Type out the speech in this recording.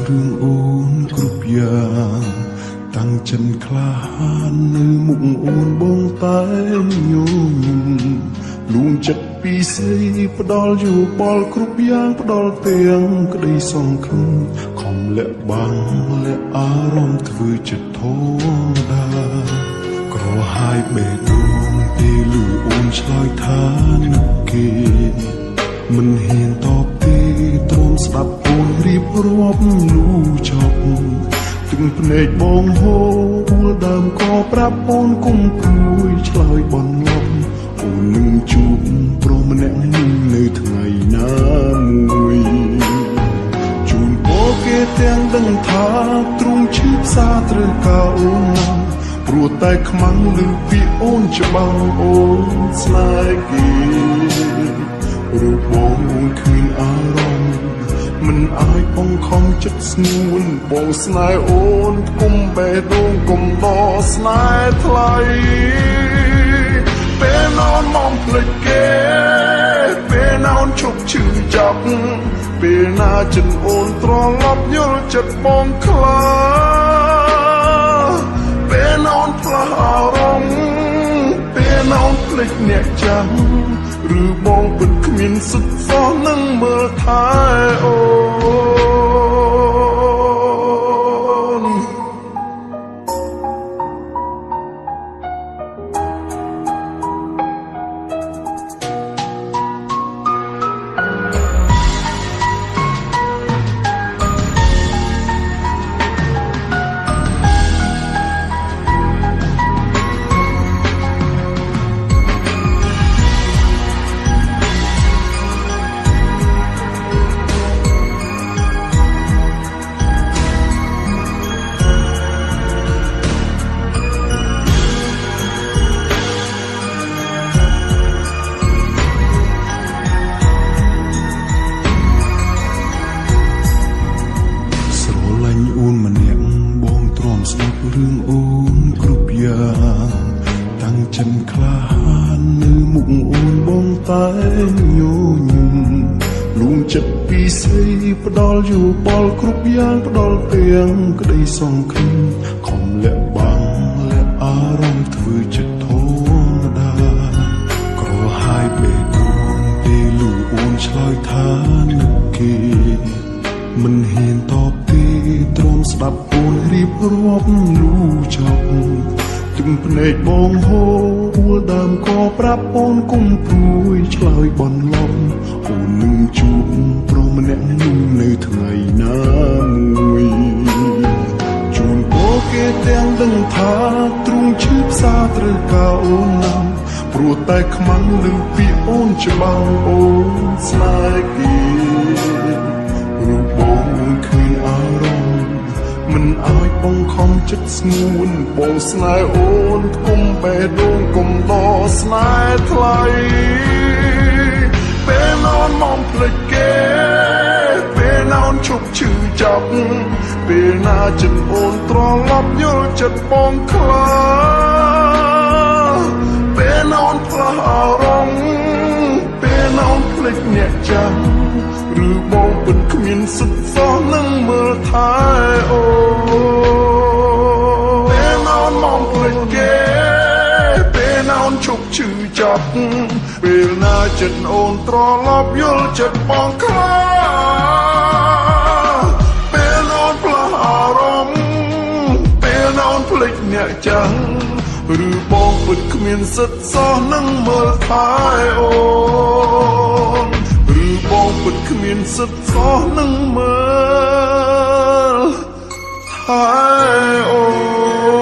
រឿងអូនគ្រប់យ៉ាងតាំងចិនក្លាហាននៅមុខអូនបងតែញញឹមលួងចិត្តពីស្រីផ្ដល់យោបល់គ្រប់យ៉ាងផ្ដល់ទាំងក្តីសង្ឃឹមខំលាក់បាំងលាក់អារម្មណ៍ធ្វើចិត្តធម្មតាក្រហាយបេះដូងពេលលឺអូនឆ្លើយថានឹកគេមិនហ៊ានតបទេទ្រាំស្ដាប់អូនរៀបរាប់លូចប់ទឹកភ្នែកបងហូរដើមក៏ប្រាប់អូនគុំព្រួយឆ្លើយបន្លប់អូននឹងជួបប្រុសម្នាក់នៅថ្ងៃណាមួយជូនពរគេទាំងដឹងថាទ្រង់ឈឺផ្សាត្រូវការអូនណាស់ព្រោះតែខ្មាំងឮពីអូនច្បាំងអូនស្នេហ៍គេរូបបងអូនគ្មានអារម្មណ៍មិនអាចបង្ខំចិត្តស្ងួនបងស្នេហ៍អូនគុំបេះដូងគុំដស្នេហ៍ថ្លៃពេលនอนមំភ្លេចគេពេលនอนឈប់ឈឺចាប់ពេលណាចិត្តអូនត្រឡប់យល់ចិត្តបងខ្លាពេលនอนផ្លាស់អារម្មណ៍ពេលនอนភ្លេចអ្នកចាំឬបងពិតគ្មានសិទ្ធសោះនឹងមើលថែអូនរឿងអូនគ្រប់យ៉ាងតាំងចិនក្លាហាននៅមុខអូនបងតែញញឹមលួងចិត្តពីស្រីផ្ដល់យោបល់គ្រប់យ៉ាងផ្ដល់ទាំងក្តីសង្ឃឹមខំលាក់បាំងលាក់អារម្មណ៍ធ្វើចិត្តធម្មតាក្រហាយបេះដូងពេលលឺអូនឆ្លើយថានឹកគេមិនហ៊ានតបទេទ្រាំស្ដាប់អូនរៀបរាប់លូចប់ទឹកភ្នែកបងហូរដើមក៏ប្រាប់អូនគុំព្រួយឆ្លើយបន្លប់អូននឹងជួបប្រុសម្នាក់នៅថ្ងៃណាមួយជូនពរគេទាំងដឹងថាទ្រង់ឈឺផ្សាត្រូវការអូនណាស់ព្រោះតែខ្មាំងឮពីអូនច្បាំងអូនស្នេហ៍គេរូបបងគ្មានអារម្មណ៍មិនអាចបង្ខំចិត្តស្ងួនបងស្នេហ៍អូនគុំបេះដូងគុំដស្នេហ៍ថ្លៃពេលនอนមំភ្លេចគេពេលនอนឈប់ឈឺចាប់ពេលណាចិត្តអូនត្រឡប់យល់ចិត្តបងខ្លាពេលនอนផ្លាស់អារម្មណ៍ពេលនอนភ្លេចអ្នកចាំឬបងពិតគ្មានសិទ្ធសោះនឹងមើលថែអូពេលនอนមំភ្លេចគេពេលនอนឈប់ឈឺចាប់ពេលណាចិត្តអូនត្រឡប់យល់ចិត្តបងខ្លាពេលនอนផ្លាស់អារម្មណ៍ពេលនอนភ្លេចអ្នកចាំឬបងពិតគ្មានសិទ្ធសោះនឹងមើលថែអូនបងពិតគ្មានសិទ្ធសោះនឹងមើលថែអូ